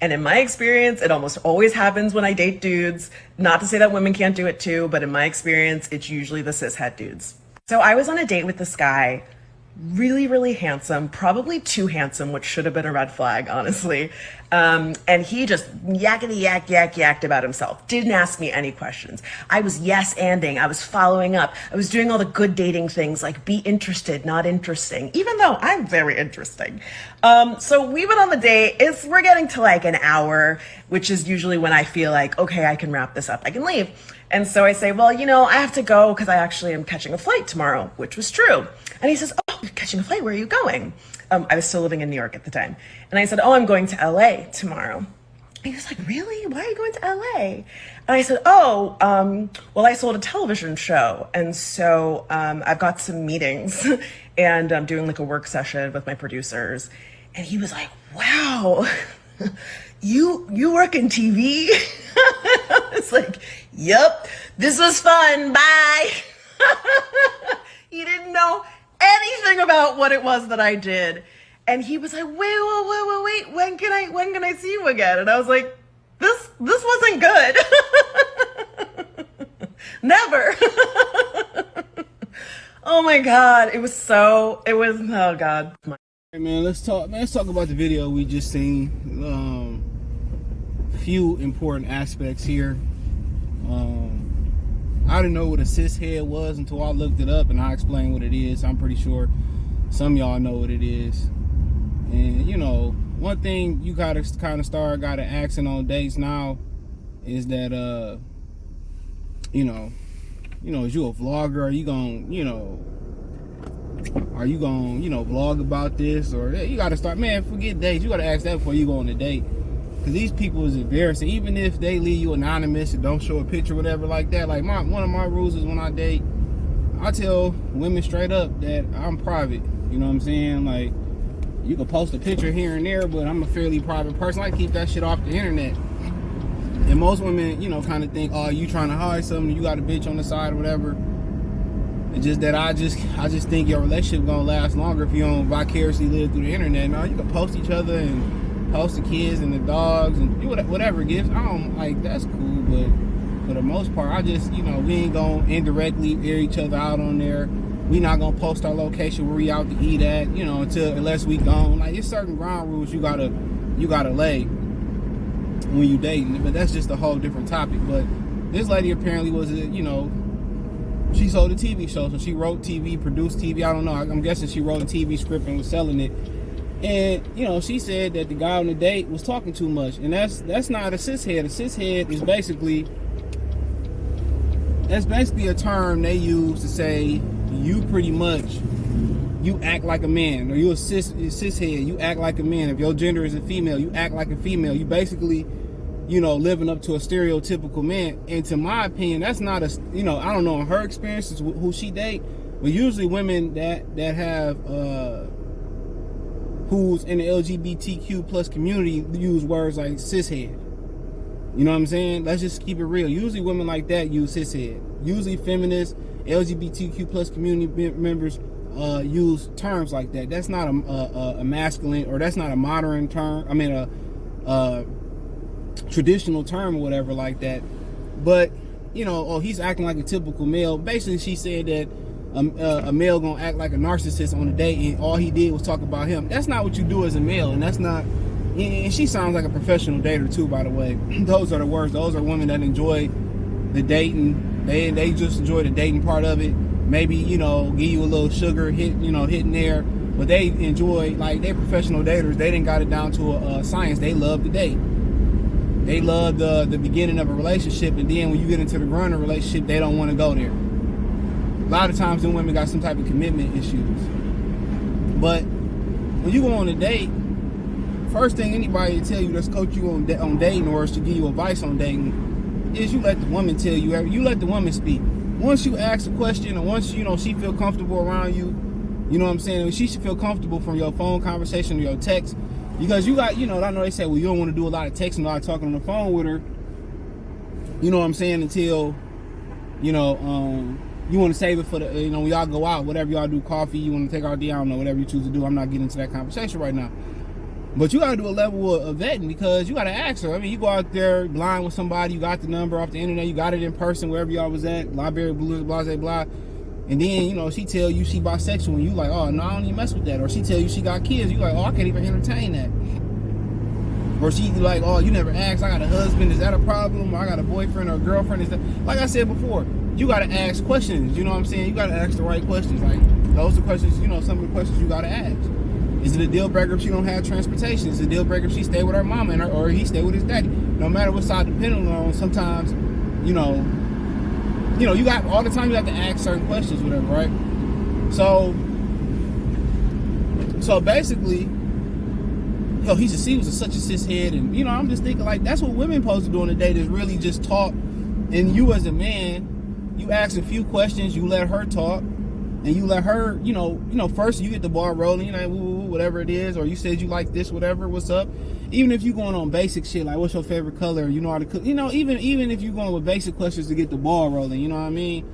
And in my experience, it almost always happens when I date dudes. Not to say that women can't do it too, but in my experience, it's usually the cishet dudes. So I was on a date with this guy, really, really handsome, probably too handsome, which should have been a red flag, honestly. And he just yacked about himself. Didn't ask me any questions. I was yes-anding. I was following up. I was doing all the good dating things like be interested, not interesting, even though I'm very interesting. So we went on the date. We're getting to like an hour, which is usually when I feel like, okay, I can wrap this up. I can leave. And so I say, well, I have to go because I actually am catching a flight tomorrow, which was true. And he says, oh, you're catching a flight. Where are you going? I was still living in New York at the time. And I said, oh, I'm going to LA tomorrow. And he was like, really? Why are you going to LA? And I said, oh, well, I sold a television show. And so I've got some meetings and I'm doing like a work session with my producers. And he was like, wow, you work in TV? It's like, yep, this was fun. Bye. He didn't know anything about what it was that I did. And he was like, wait, when can I see you again? And I was like, this wasn't good. Never. Oh my God. Oh God. Hey man, let's talk about the video we just seen. Few important aspects here. I didn't know what a cishet was until I looked it up and I explained what it is. I'm pretty sure some of y'all know what it is. And one thing you gotta kind of start asking on dates now is that is you a vlogger? Are you gonna vlog about this? Or you gotta start, man, forget dates. You gotta ask that before you go on a date. Because these people is embarrassing. Even if they leave you anonymous and don't show a picture, whatever like that. Like one of my rules is when I date, I tell women straight up that I'm private. You know what I'm saying? Like, you can post a picture here and there, but I'm a fairly private person. I keep that shit off the internet. And most women, kind of think, oh, you trying to hide something, you got a bitch on the side or whatever. It's just that I just think your relationship gonna last longer if you don't vicariously live through the internet. No, you can post each other and post the kids and the dogs and whatever gifts. I don't like, that's cool, but for the most part, I just, we ain't gonna indirectly air each other out on there. We not gonna post our location where we out to eat at, unless we gone. Like, there's certain ground rules you gotta lay when you dating, but that's just a whole different topic. But this lady apparently was, she sold a TV show, so she wrote TV, produced TV. I don't know. I'm guessing she wrote a TV script and was selling it. And she said that the guy on the date was talking too much, and that's not a cishet. A cishet is basically a term they use to say you pretty much you act like a man, or you a cishet. You act like a man. If your gender is a female, you act like a female. You basically living up to a stereotypical man. And to my opinion, that's not a I don't know in her experiences who she date, but usually women that have who's in the LGBTQ plus community use words like cishet. You know what I'm saying? Let's just keep it real. Usually women like that use cishet. Usually feminists, LGBTQ plus community members use terms like that. That's not a masculine, or that's not a modern term. I mean a traditional term or whatever like that. But oh, he's acting like a typical male. Basically, she said that a male gonna act like a narcissist on a date and all he did was talk about him. That's not what you do as a male, and that's not. And she sounds like a professional dater too, by the way. Those are the words. Those are women that enjoy the dating. They just enjoy the dating part of it. Maybe give you a little sugar hit, hitting there. But they enjoy, like, they professional daters. They didn't got it down to a science. They love the date. They love the beginning of a relationship, and then when you get into the grunt of a relationship, they don't want to go there. A lot of times, them women got some type of commitment issues. But when you go on a date, first thing anybody will tell you that's coach you on dating, or is to give you advice on dating, is you let the woman tell you. You let the woman speak. Once you ask a question, or once she feel comfortable around you, you know what I'm saying? She should feel comfortable from your phone conversation or your text, because you got, I know they say, well, you don't want to do a lot of texting, a lot of talking on the phone with her. You know what I'm saying? Until, you want to save it for the, when y'all go out, whatever y'all do, coffee, you want to take our day, I don't know, whatever you choose to do. I'm not getting into that conversation right now. But you gotta do a level of vetting, because you gotta ask her. I mean, you go out there blind with somebody, you got the number off the internet, you got it in person wherever y'all was at, library, blah, blah, blah. And then, you know, she tell you she bisexual, and you like, oh, no, I don't even mess with that. Or she tell you she got kids, you like, oh, I can't even entertain that. Or she like, oh, you never asked, I got a husband, is that a problem? Or I got a boyfriend or a girlfriend, is that... Like I said before, you gotta ask questions, you know what I'm saying? You gotta ask the right questions. Like, those are questions, you know, some of the questions you gotta ask. Is it a deal breaker if she don't have transportation? Is it a deal breaker if she stay with her mama and or he stay with his daddy? No matter what side depending on, sometimes, you know, you got all the time you have to ask certain questions, whatever, right? So basically, yo, he was such a cis head, and you know, I'm just thinking like that's what women supposed to do on a date, is really just talk. And you as a man, you ask a few questions, you let her talk, and you let her, you know, first you get the ball rolling, you know, whatever it is, or you said you like this, whatever, what's up. Even if you're going on basic shit like what's your favorite color, you know how to cook, you know, even if you're going with basic questions to get the ball rolling, you know what I mean?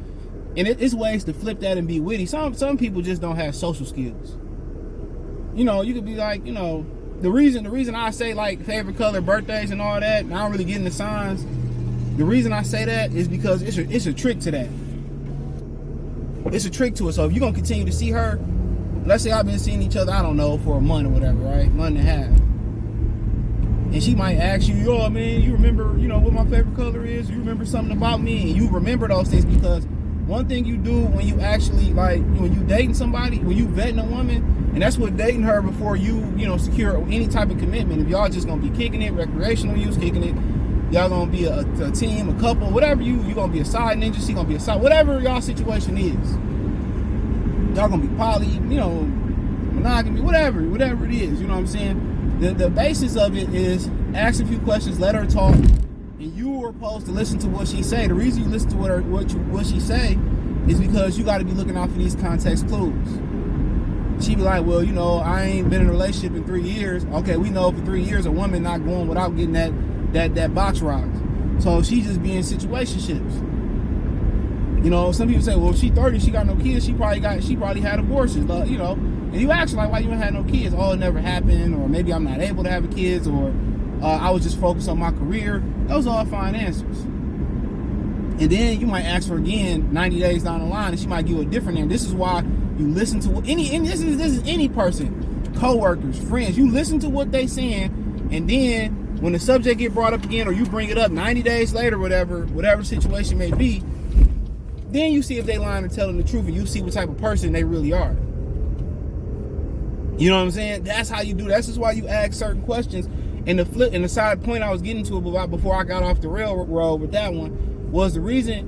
And it's ways to flip that and be witty. Some people just don't have social skills. You know, you could be like, you know, the reason I say like favorite color, birthdays and all that, and I don't really get into signs. The reason I say that is because it's a trick to that. It's a trick to it. So if you're gonna continue to see her, let's say I've been seeing each other, I don't know, for a month or whatever, right? Month and a half. And she might ask you, yo, man, you remember, you know, what my favorite color is? You remember something about me? And you remember those things, because one thing you do when you actually, like, when you dating somebody, when you vetting a woman, and that's what dating her before you know, secure any type of commitment. If y'all just gonna be kicking it, recreational use, kicking it, y'all gonna be a team, a couple, whatever, you gonna be a side ninja, she gonna be a side, whatever y'all situation is. Y'all gonna be poly, you know, monogamy, whatever it is, you know what I'm saying? The basis of it is ask a few questions, let her talk, and you are supposed to listen to what she say. The reason you listen to what she say is because you got to be looking out for these context clues. She be like, well, you know, I ain't been in a relationship in 3 years. Okay, we know for 3 years a woman not going without getting that box rocked. So she just be in situationships. You know, some people say, well, if she 30, she got no kids, she probably had abortions, you know. And you ask like, why you ain't had no kids? Oh, it never happened, or maybe I'm not able to have kids, or I was just focused on my career. Those are all fine answers. And then you might ask her again 90 days down the line, and she might give you a different answer. This is why you listen to this is any person, co-workers, friends. You listen to what they saying, and then when the subject get brought up again, or you bring it up 90 days later, whatever the situation may be, then you see if they lying or telling the truth, and you see what type of person they really are. You know what I'm saying? That's how you do. That's just why you ask certain questions. And the side point I was getting to about before I got off the railroad with that one was the reason,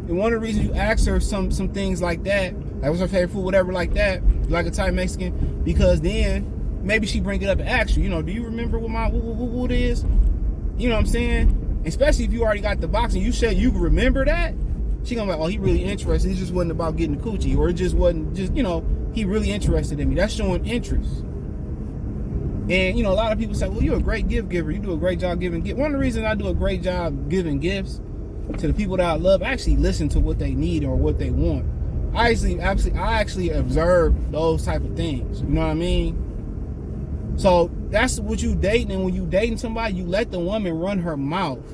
and one of the reasons you ask her some things like that, like what's her favorite food, whatever like that, like a Thai Mexican, because then maybe she bring it up and ask you, you know, do you remember what my what it is? You know what I'm saying? Especially if you already got the box and you said you remember that, she gonna be like, oh, he really interested. It just wasn't about getting the coochie, or it just wasn't just, you know, he really interested in me. That's showing interest. And, you know, a lot of people say, well, you're a great gift giver. You do a great job giving gifts. One of the reasons I do a great job giving gifts to the people that I love, I actually listen to what they need or what they want. I actually observe those type of things. You know what I mean? So that's what you dating. And when you dating somebody, you let the woman run her mouth.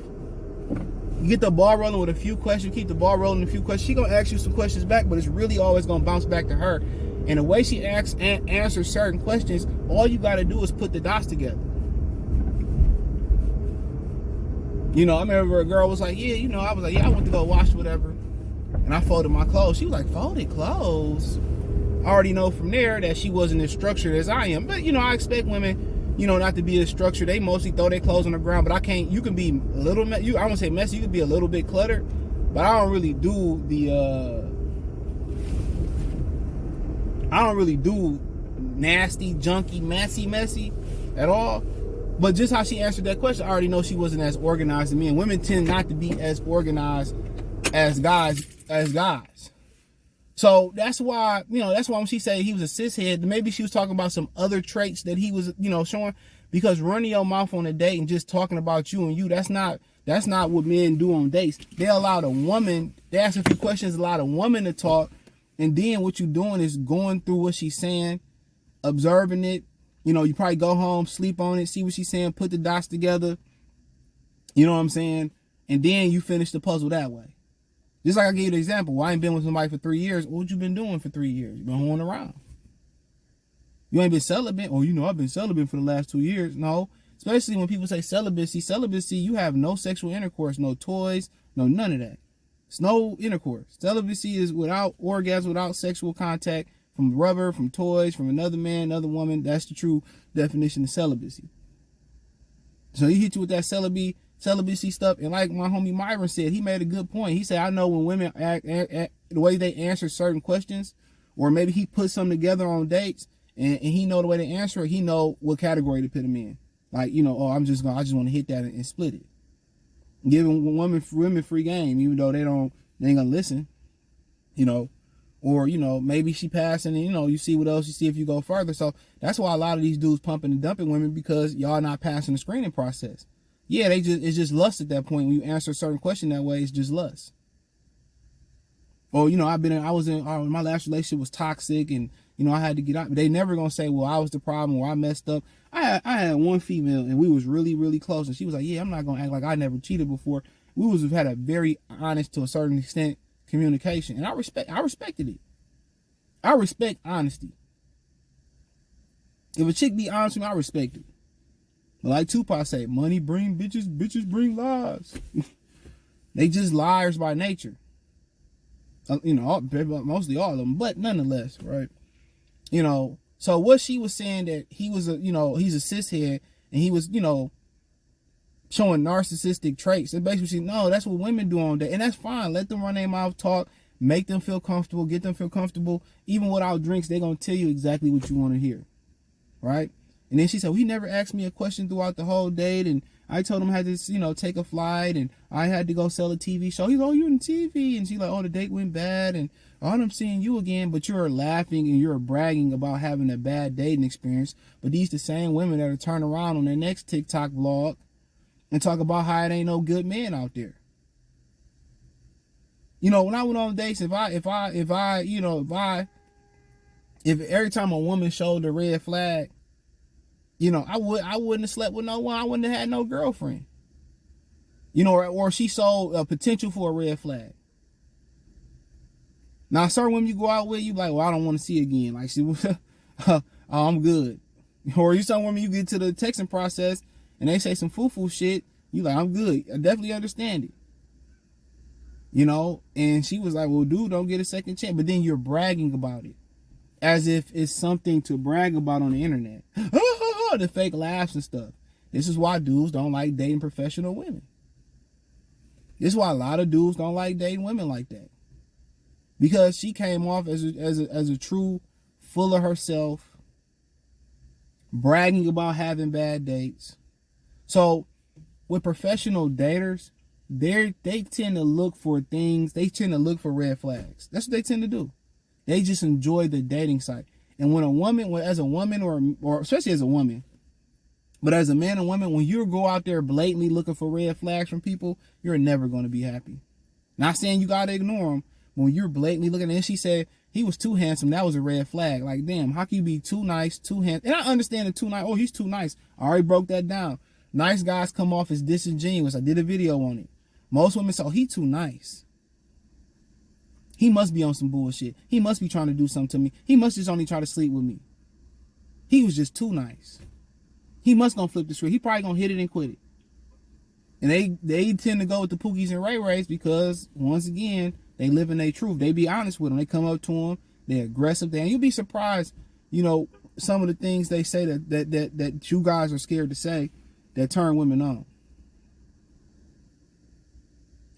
You get the ball rolling with a few questions, keep the ball rolling with a few questions. She gonna ask you some questions back, but it's really always gonna bounce back to her. And the way she asks and answers certain questions, all you got to do is put the dots together. You know, I remember a girl was like, yeah, you know, I was like, yeah, I went to go wash whatever. And I folded my clothes. She was like, folded clothes? I already know from there that she wasn't as structured as I am. But, you know, I expect women, you know, not to be as structured. They mostly throw their clothes on the ground. But you can be a little, I won't say messy, you can be a little bit cluttered. But I don't really do nasty, junky, messy at all. But just how she answered that question, I already know she wasn't as organized as me. And women tend not to be as organized as guys. So that's why when she said he was a cishead, maybe she was talking about some other traits that he was, you know, showing. Because running your mouth on a date and just talking about you and you, that's not what men do on dates. They allow the woman, they ask a few questions, allow the woman to talk. And then what you're doing is going through what she's saying, observing it, You know, you probably go home, sleep on it, see what she's saying, put the dots together. You know what I'm saying? And then you finish the puzzle that way. Just like I gave you the example. Well, I ain't been with somebody for 3 years. What you been doing for 3 years? You been hoeing around. You ain't been celibate. Oh, you know, I've been celibate for the last 2 years. No. Especially when people say celibacy, you have no sexual intercourse, no toys, no none of that. It's no intercourse. Celibacy is without orgasm, without sexual contact, from rubber, from toys, from another man, another woman. That's the true definition of celibacy. So he hit you with that celibacy stuff. And like my homie Myron said, he made a good point. He said, I know when women act the way they answer certain questions, or maybe he put something together on dates and he know the way to answer it. He know what category to put them in. Like, you know, oh, I just want to hit that and split it. Giving women free game, even though they ain't gonna listen, you know, or, you know, maybe she passing and, you know, you see what else you see if you go further. So that's why a lot of these dudes pumping and dumping women, because y'all not passing the screening process. Yeah, it's just lust at that point. When you answer a certain question that way, it's just lust. Or, you know, my last relationship was toxic and, you know, I had to get out. But they never gonna say, well, I was the problem or I messed up. I had one female and we was really, really close. And she was like, yeah, I'm not gonna act like I never cheated before. We had a very honest, to a certain extent, communication. And I respected it. I respect honesty. If a chick be honest with me, I respect it. But like Tupac said, money bring bitches, bitches bring lies. They just liars by nature. You know, mostly all of them, but nonetheless, right? You know, so what she was saying that he was he's a cishead and he was, you know, showing narcissistic traits. And basically, no, that's what women do on that. And that's fine. Let them run their mouth, talk, make them feel comfortable, get them feel comfortable. Even without drinks, they're going to tell you exactly what you want to hear. Right? And then she said, well, he never asked me a question throughout the whole date. And I told him I had to, you know, take a flight and I had to go sell a TV show. He's like, oh, you in TV? And she's like, oh, the date went bad. And oh, I'm seeing you again. But you're laughing and you're bragging about having a bad dating experience. But these the same women that are turn around on their next TikTok vlog and talk about how it ain't no good men out there. You know, when I went on dates, if every time a woman showed a red flag, you know, I wouldn't have slept with no one. I wouldn't have had no girlfriend. You know, or she saw a potential for a red flag. Now, certain women you go out with, you like, well, I don't want to see again. Like, she, oh, I'm good. Or you some women you get to the texting process and they say some foo-foo shit, you like, I'm good. I definitely understand it. You know, and she was like, well, dude, don't get a second chance. But then you're bragging about it as if it's something to brag about on the internet. The fake laughs and stuff. This is why dudes don't like dating professional women. This is why a lot of dudes don't like dating women like that. Because she came off as a true, full of herself, bragging about having bad dates. So with professional daters, they tend to look for things, they tend to look for red flags. That's what they tend to do. They just enjoy the dating site. And when a woman, as a woman or especially as a woman, but as a man and woman, when you go out there blatantly looking for red flags from people, you're never going to be happy. Not saying you got to ignore them. When you're blatantly looking, and she said he was too handsome, that was a red flag. Like, damn, how can you be too nice, too handsome? And I understand the too nice. Oh, he's too nice. I already broke that down. Nice guys come off as disingenuous. I did a video on it. Most women say, oh, he too nice. He must be on some bullshit. He must be trying to do something to me. He must just only try to sleep with me. He was just too nice. He must gonna flip the script. He probably gonna hit it and quit it. And they tend to go with the Pookies and Ray Rays because, once again, they live in their truth. They be honest with them. They come up to them. They're aggressive. And you'll be surprised, you know, some of the things they say that you guys are scared to say that turn women on.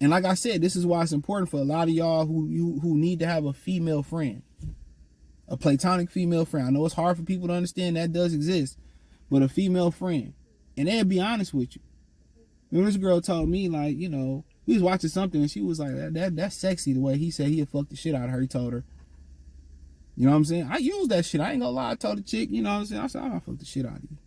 And like I said, this is why it's important for a lot of y'all who need to have a female friend, a platonic female friend. I know it's hard for people to understand that does exist, but a female friend, and they'll be honest with you. Remember, this girl told me, like, you know, we was watching something and she was like, that's sexy the way he said he'd fuck the shit out of her. He told her. You know what I'm saying? I used that shit. I ain't gonna lie. I told the chick, you know what I'm saying? I said, I'll fuck the shit out of you.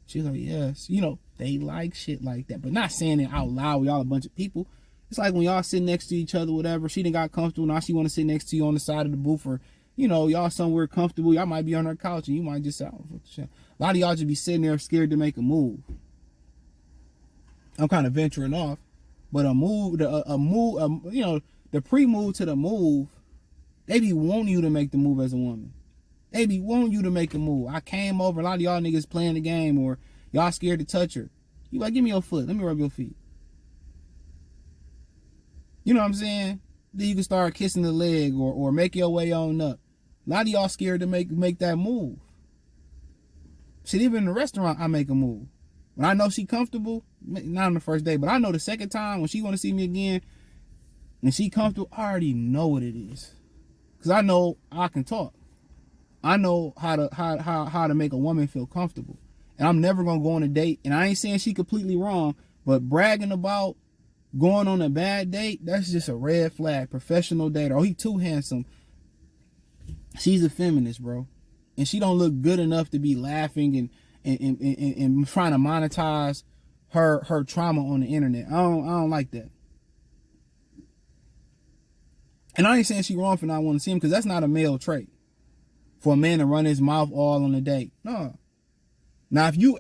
She's like, yes. You know, they like shit like that, but not saying it out loud with y'all a bunch of people. It's like when y'all sit next to each other, whatever, she done got comfortable, now she want to sit next to you on the side of the booth, or, you know, y'all somewhere comfortable, y'all might be on her couch, and you might just say, oh, fuck the shit. A lot of y'all just be sitting there scared to make a move. I'm kind of venturing off, but a move, you know, the pre-move to the move, they be wanting you to make the move as a woman. They be wanting you to make a move. I came over, a lot of y'all niggas playing the game, or y'all scared to touch her. You like, give me your foot, let me rub your feet. You know what I'm saying? Then you can start kissing the leg or make your way on up. A lot of y'all scared to make that move. Shit, even in the restaurant, I make a move. When I know she comfortable, not on the first day, but I know the second time when she want to see me again and she comfortable, I already know what it is. Because I know I can talk. I know how to make a woman feel comfortable. And I'm never going to go on a date. And I ain't saying she completely wrong, but bragging about going on a bad date, that's just a red flag. Professional date. Oh, he too handsome. She's a feminist, bro. And she don't look good enough to be laughing and trying to monetize her trauma on the internet. I don't like that. And I ain't saying she wrong for not wanting to see him, because that's not a male trait. For a man to run his mouth all on a date. No. Now, if you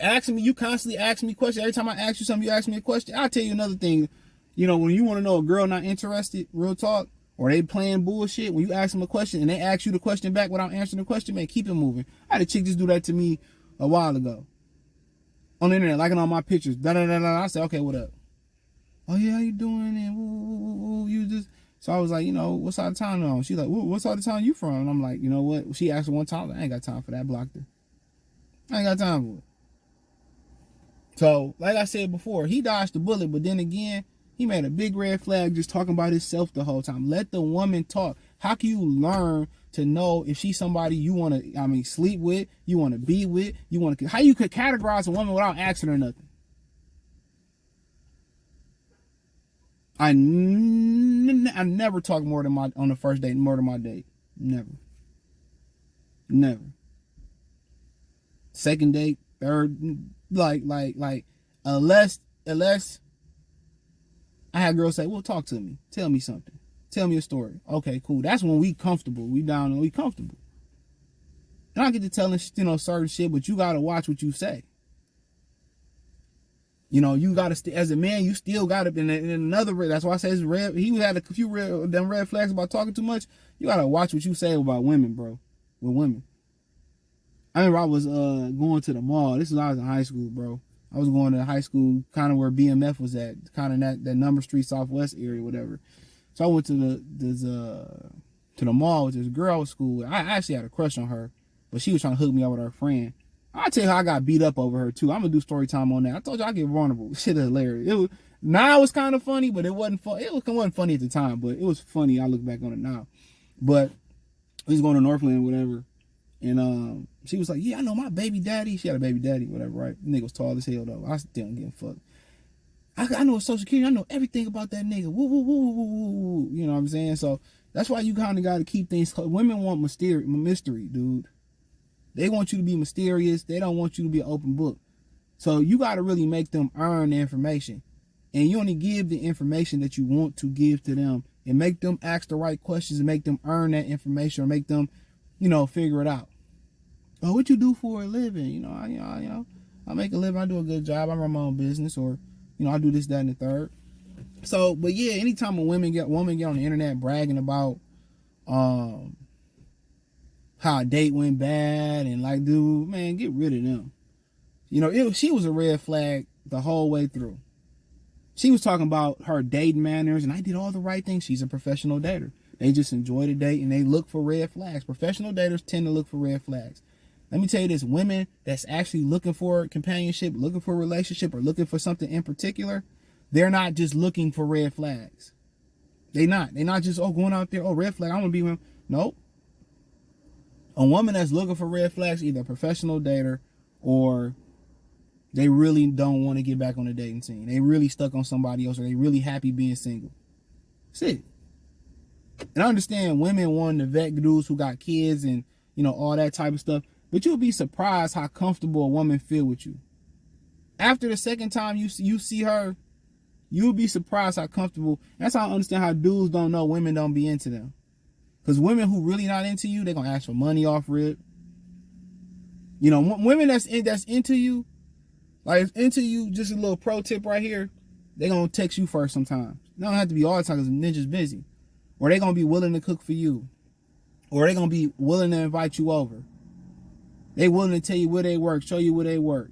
constantly ask me questions, every time I ask you something, you ask me a question, I'll tell you another thing. You know, when you want to know a girl not interested, real talk, or they playing bullshit, when you ask them a question and they ask you the question back without answering the question, man, keep it moving. I had a chick just do that to me a while ago. On the internet, liking all my pictures. I said, okay, what up? Oh, yeah, how you doing? And woo, you just... So I was like, you know, what side of town on? She's like, what side of town you from? And I'm like, you know what? She asked me one time, I ain't got time for that. Blocked her. I ain't got time for it. So, like I said before, he dodged the bullet, but then again, he made a big red flag just talking about himself the whole time. Let the woman talk. How can you learn to know if she's somebody you want to, sleep with, you want to be with, how you could categorize a woman without asking her nothing? I never talk more than on the first date, more than my date. Never. Second date, third, like, unless I had girls say, well, talk to me. Tell me something. Tell me a story. Okay, cool. That's when we comfortable. We down and we comfortable. And I get to telling, certain shit, but you got to watch what you say. You know, you got to, as a man, you still got to, in another, that's why I say it's red. He had a few red flags about talking too much. You got to watch what you say about women, bro. With women. I remember I was going to the mall. This is when I was in high school, bro. I was going to high school, kind of where BMF was at, kind of that Number Street Southwest area, whatever. So I went to the mall with this girl I was school with. I actually had a crush on her, but she was trying to hook me up with her friend. I'll tell you how I got beat up over her too. I'm gonna do story time on that. I told you I get vulnerable. Shit is hilarious. Now it was kind of funny, but it wasn't fun. It wasn't funny at the time, but it was funny. I look back on it now. But we was going to Northland, whatever, and she was like, "Yeah, I know my baby daddy." She had a baby daddy, whatever, right? The nigga was tall as hell though. I still ain't getting fucked. I know his social security. I know everything about that nigga. Woo, woo, woo, woo, woo, woo. You know what I'm saying? So that's why you kind of got to keep things. Women want mystery, dude. They want you to be mysterious. They don't want you to be an open book. So you got to really make them earn the information. And you only give the information that you want to give to them, and make them ask the right questions and make them earn that information, or make them, figure it out. Oh, what you do for a living? I make a living. I do a good job. I run my own business, or, I do this, that, and the third. So, but yeah, anytime a woman get on the internet bragging about, how a date went bad, and like, dude, man, get rid of them. She was a red flag the whole way through. She was talking about her dating manners, and I did all the right things. She's a professional dater. They just enjoy the date, and they look for red flags. Professional daters tend to look for red flags. Let me tell you this, women that's actually looking for companionship, looking for a relationship, or looking for something in particular, they're not just looking for red flags. They're not just, going out there, red flag, I want to be with him. Nope. A woman that's looking for red flags, either a professional dater, or they really don't want to get back on the dating scene. They really stuck on somebody else, or they really happy being single. That's it. And I understand women wanting to vet dudes who got kids and, all that type of stuff. But you'll be surprised how comfortable a woman feel with you. After the second time you see her, you'll be surprised how comfortable. That's how I understand how dudes don't know women don't be into them. Because women who really not into you, they're going to ask for money off rip. You know, women that's into you, like into you. Just a little pro tip right here. They gonna text you first sometimes. It don't have to be all the time because the ninja's busy. Or they gonna be willing to cook for you. Or they gonna be willing to invite you over. They willing to tell you where they work, show you where they work.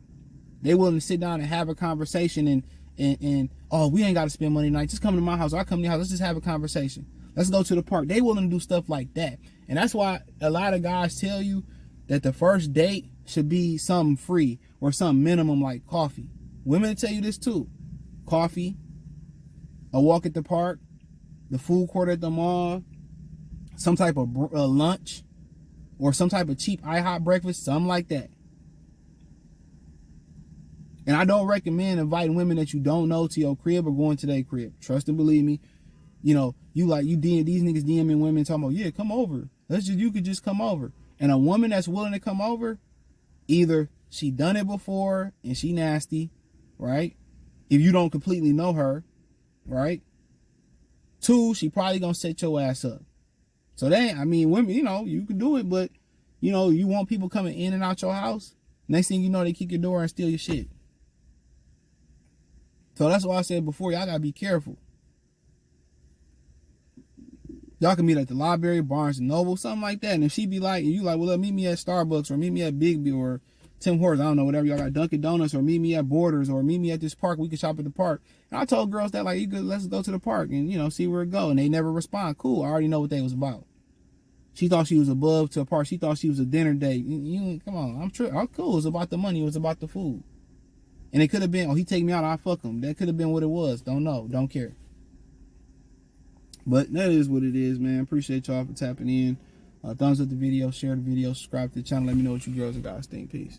They willing to sit down and have a conversation and oh, we ain't gotta spend money tonight. Just come to my house. Or I come to your house. Let's just have a conversation. Let's go to the park. They willing to do stuff like that. And that's why a lot of guys tell you that the first date should be something free or something minimum like coffee. Women tell you this too. Coffee, a walk at the park, the food court at the mall, some type of lunch, or some type of cheap IHOP breakfast, something like that. And I don't recommend inviting women that you don't know to your crib or going to their crib. Trust and believe me. You know, these niggas DMing women talking about, yeah, come over. You could just come over. And a woman that's willing to come over, either she done it before and she nasty, right? If you don't completely know her, right? 2, she probably gonna set your ass up. So women, you know, you can do it, but you know, you want people coming in and out your house. Next thing you know, they kick your door and steal your shit. So that's why I said before, y'all gotta be careful. Y'all can meet at the library, Barnes and Noble, something like that. And if she be like, and you like, well, meet me at Starbucks or meet me at Big B or Tim Hortons, I don't know, whatever y'all got, Dunkin' Donuts, or meet me at Borders, or meet me at this park. We can shop at the park. And I told girls that, like, let's go to the park and, you know, see where it go. And they never respond. Cool, I already know what they was about. She thought she was above to a park. She thought she was a dinner date. Come on, I'm sure. Oh, cool. It was about the money. It was about the food. And it could have been, oh, he take me out, I fuck him. That could have been what it was. Don't know. Don't care. But that is what it is, man. Appreciate y'all for tapping in. Thumbs up the video, share the video, subscribe to the channel. Let me know what you girls and guys think. Peace.